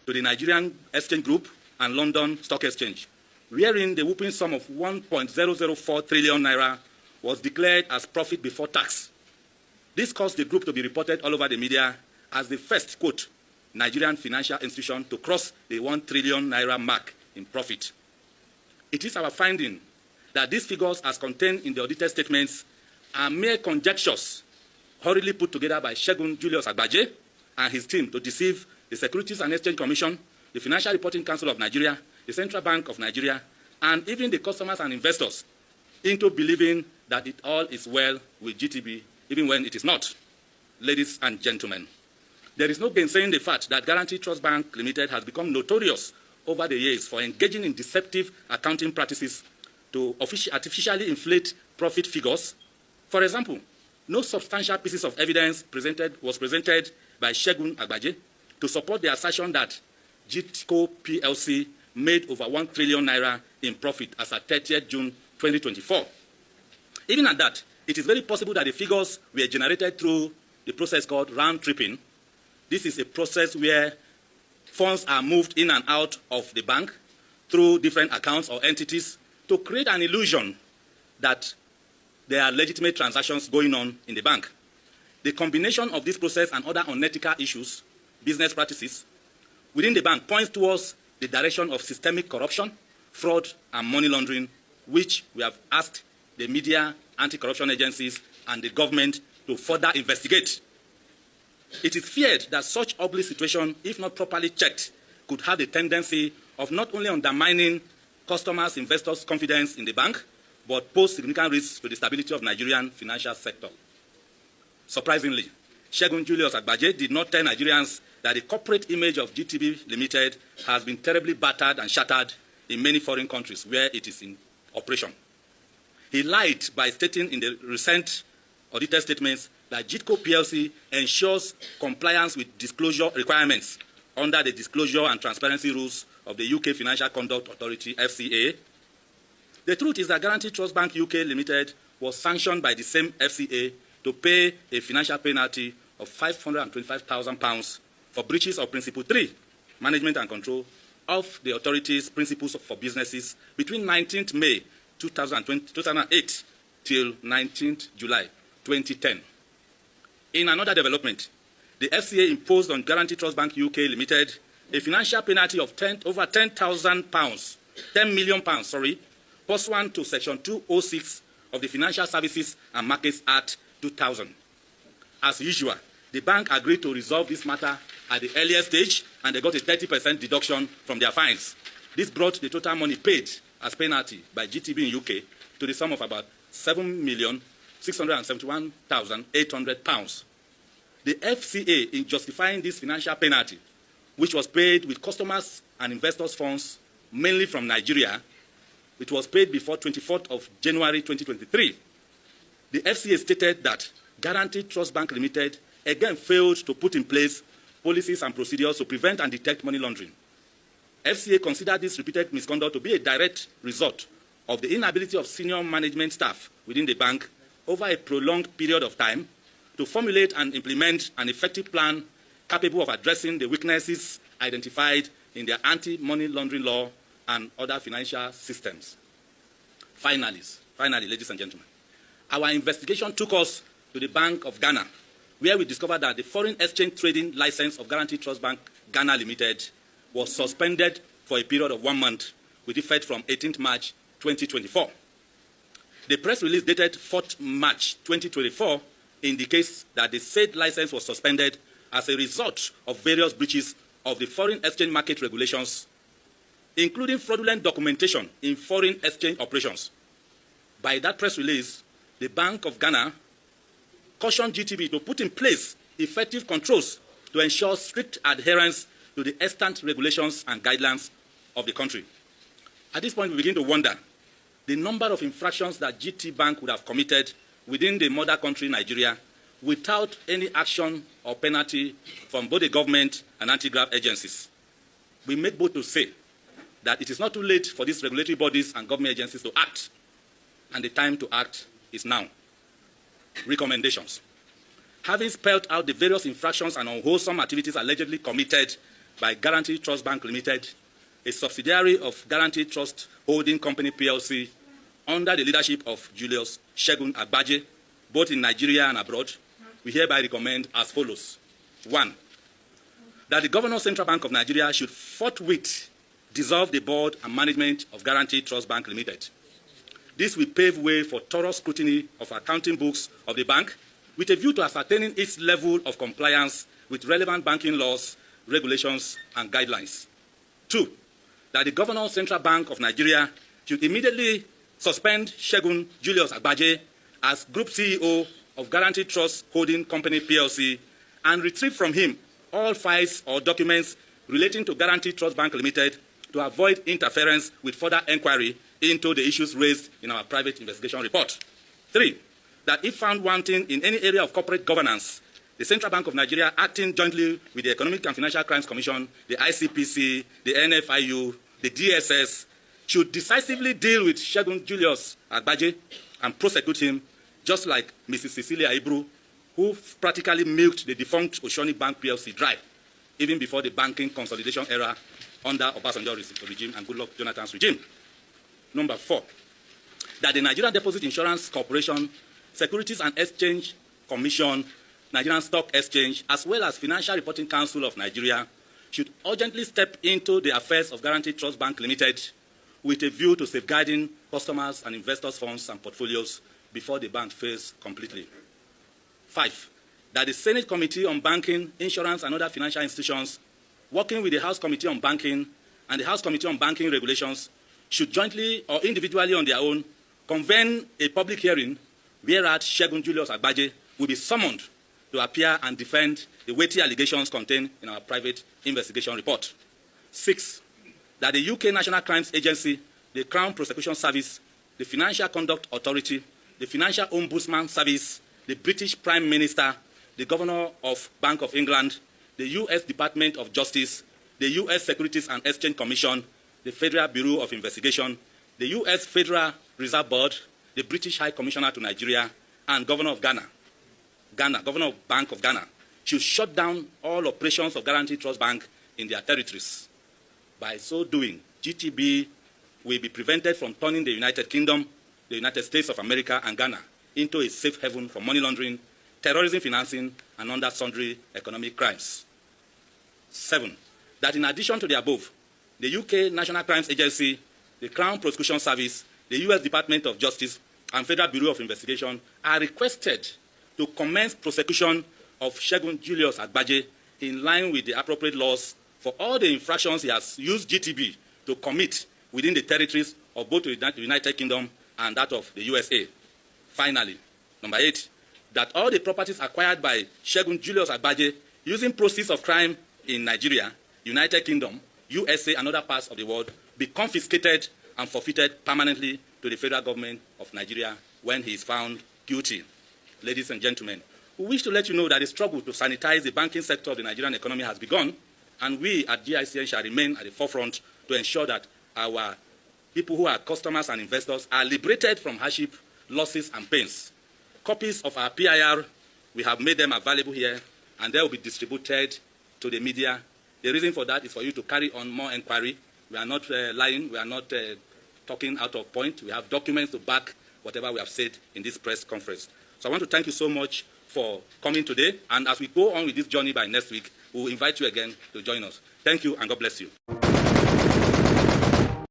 to the Nigerian Exchange Group and London Stock Exchange, wherein the whooping sum of 1.004 trillion naira was declared as profit before tax. This caused the group to be reported all over the media as the first, quote, Nigerian financial institution to cross the 1 trillion naira mark in profit. It is our finding that these figures, as contained in the audited statements, are mere conjectures hurriedly put together by Segun Julius Agbaje and his team to deceive the Securities and Exchange Commission, the Financial Reporting Council of Nigeria, the Central Bank of Nigeria, and even the customers and investors into believing that it all is well with GTB, even when it is not. Ladies and gentlemen, there is no gainsaying the fact that Guaranty Trust Bank Limited has become notorious over the years for engaging in deceptive accounting practices to artificially inflate profit figures. For example, no substantial pieces of evidence was presented by Segun Agbaje to support the assertion that GTCO PLC made over 1 trillion naira in profit as at 30th June 2024. Even at that, it is very possible that the figures were generated through the process called round tripping. This is a process where funds are moved in and out of the bank through different accounts or entities to create an illusion that there are legitimate transactions going on in the bank. The combination of this process and other unethical issues, business practices, within the bank points towards the direction of systemic corruption, fraud, and money laundering, which we have asked the media, anti-corruption agencies, and the government to further investigate. It is feared that such ugly situation, if not properly checked, could have the tendency of not only undermining customers, investors' confidence in the bank, but pose significant risks to the stability of Nigerian financial sector. Surprisingly, Segun Julius Agbaje did not tell Nigerians that the corporate image of GTB Limited has been terribly battered and shattered in many foreign countries where it is in operation. He lied by stating in the recent audited statements that GTCO PLC ensures compliance with disclosure requirements under the disclosure and transparency rules of the UK Financial Conduct Authority, FCA. The truth is that Guaranty Trust Bank UK Limited was sanctioned by the same FCA to pay a financial penalty of £525,000 for breaches of Principle 3, Management and Control, of the authority's principles for businesses between 19th May 2008 till 19th July 2010. In another development, the FCA imposed on Guaranty Trust Bank UK Limited a financial penalty of over £10 million, pursuant to Section 206 of the Financial Services and Markets Act 2000. As usual, the bank agreed to resolve this matter at the earlier stage, and they got a 30% deduction from their fines. This brought the total money paid as penalty by GTB in UK to the sum of about £7,671,800. The FCA, in justifying this financial penalty, which was paid with customers and investors' funds, mainly from Nigeria, it was paid before 24th of January 2023. The FCA stated that Guaranty Trust Bank Limited again failed to put in place policies and procedures to prevent and detect money laundering. FCA considered this repeated misconduct to be a direct result of the inability of senior management staff within the bank over a prolonged period of time to formulate and implement an effective plan capable of addressing the weaknesses identified in their anti-money laundering law and other financial systems. Finally, ladies and gentlemen, our investigation took us to the Bank of Ghana, where we discovered that the foreign exchange trading license of Guaranty Trust Bank Ghana Limited was suspended for a period of 1 month with effect from 18th March 2024. The press release dated 4th March 2024 indicates that the said license was suspended as a result of various breaches of the foreign exchange market regulations, including fraudulent documentation in foreign exchange operations. By that press release, the Bank of Ghana cautioned GTB to put in place effective controls to ensure strict adherence to the extant regulations and guidelines of the country. At this point, we begin to wonder the number of infractions that GT Bank would have committed within the mother country, Nigeria, without any action or penalty from both the government and anti-graft agencies. We make bold to say that it is not too late for these regulatory bodies and government agencies to act, and the time to act is now. Recommendations. Having spelled out the various infractions and unwholesome activities allegedly committed by Guaranty Trust Bank Limited, a subsidiary of Guaranty Trust Holding Company PLC, under the leadership of Julius Segun Agbaje, both in Nigeria and abroad, we hereby recommend as follows. 1, that the Governor Central Bank of Nigeria should forthwith dissolve the board and management of Guaranty Trust Bank Limited. This will pave way for thorough scrutiny of accounting books of the bank with a view to ascertaining its level of compliance with relevant banking laws, regulations, and guidelines. 2, that the Governor Central Bank of Nigeria should immediately suspend Segun Julius Agbaje as Group CEO of Guaranty Trust Holding Company PLC and retrieve from him all files or documents relating to Guaranty Trust Bank Limited to avoid interference with further inquiry into the issues raised in our private investigation report. 3, that if found wanting in any area of corporate governance, the Central Bank of Nigeria, acting jointly with the Economic and Financial Crimes Commission, the ICPC, the NFIU, the DSS, should decisively deal with Segun Julius Agbaje and prosecute him, just like Mrs. Cecilia Ibru, who practically milked the defunct Oceanic Bank PLC dry, even before the banking consolidation era under Obasanjo's regime and Goodluck Jonathan's regime. Number 4, that the Nigerian Deposit Insurance Corporation, Securities and Exchange Commission, Nigerian Stock Exchange, as well as Financial Reporting Council of Nigeria, should urgently step into the affairs of Guaranty Trust Bank Limited with a view to safeguarding customers' and investors' funds and portfolios before the bank fails completely. 5, that the Senate Committee on Banking, Insurance, and other financial institutions, working with the House Committee on Banking and the House Committee on Banking Regulations, should jointly or individually on their own convene a public hearing whereat Segun Julius Agbaje will be summoned to appear and defend the weighty allegations contained in our private investigation report. 6, that the UK National Crimes Agency, the Crown Prosecution Service, the Financial Conduct Authority, the Financial Ombudsman Service, the British Prime Minister, the Governor of Bank of England, the US Department of Justice, the US Securities and Exchange Commission, the Federal Bureau of Investigation, the US Federal Reserve Board, the British High Commissioner to Nigeria, and Governor of Governor of Bank of Ghana, should shut down all operations of Guaranty Trust Bank in their territories. By so doing, GTB will be prevented from turning the United Kingdom, the United States of America, and Ghana into a safe haven for money laundering, terrorism financing, and other sundry economic crimes. 7, that in addition to the above, the UK National Crimes Agency, the Crown Prosecution Service, the US Department of Justice, and Federal Bureau of Investigation are requested to commence prosecution of Segun Julius Agbaje in line with the appropriate laws for all the infractions he has used GTB to commit within the territories of both the United Kingdom and that of the USA. Finally, number 8, that all the properties acquired by Segun Julius Agbaje using proceeds of crime in Nigeria, United Kingdom, USA, and other parts of the world be confiscated and forfeited permanently to the federal government of Nigeria when he is found guilty. Ladies and gentlemen, we wish to let you know that the struggle to sanitize the banking sector of the Nigerian economy has begun, and we at GICN shall remain at the forefront to ensure that our people who are customers and investors are liberated from hardship, losses, and pains. Copies of our PIR, we have made them available here, and they will be distributed to the media. The reason for that is for you to carry on more inquiry. We are not lying. We are not talking out of point. We have documents to back whatever we have said in this press conference. So I want to thank you so much for coming today. And as we go on with this journey by next week, we will invite you again to join us. Thank you, and God bless you.